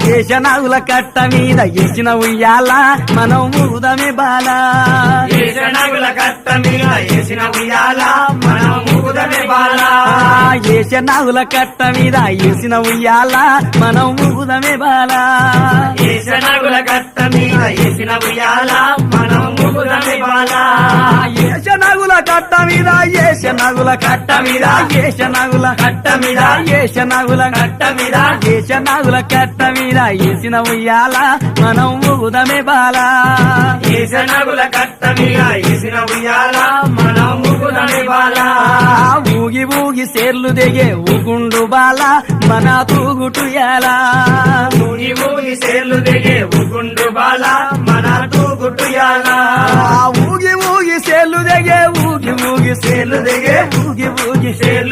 ఏషనాగుల కట్ట మీద ఏసిన ఉయ్యాల మనం ఊదమే బాల ఏషనగుల కట్ట మీద ఏసిన ఉయ్యాల మనం ఊదమే బాల ఏషనాగుల కట్ట మీద ఏసిన ఉయ్యాల మనం ఊదమే బాల ఏషనగుల కట్ట మీద ఏసిన ఉయ్యాల మనం ఊదమే బాల ఏషనాగుల కట్ట మీద ఏషనాగుల కట్ట మీద ఏషనాగుల కట్ట మీద ఏషనాగుల కట్ట మీద ఏషనాగుల కట్ట మీద ఏసిన ఉయ్యాల మనం ఊదమే బాల ఏషనగుల కట్ట మీద ఏసిన ఉయ్యాల మనం ఊదమే బాల ఊగి ఊగి సేర్లు దిగే ఊగుండు బాల మన తూగుటుయాలా ఊగి ఊగి సేర్లు దిగే ఊగుండు బాల మన తూగుటుయాల ఊగి ఊగి సేర్లు దిగే ఊగి ఊగి సేర్లు దిగే ఊగి ఊగి సేర్లు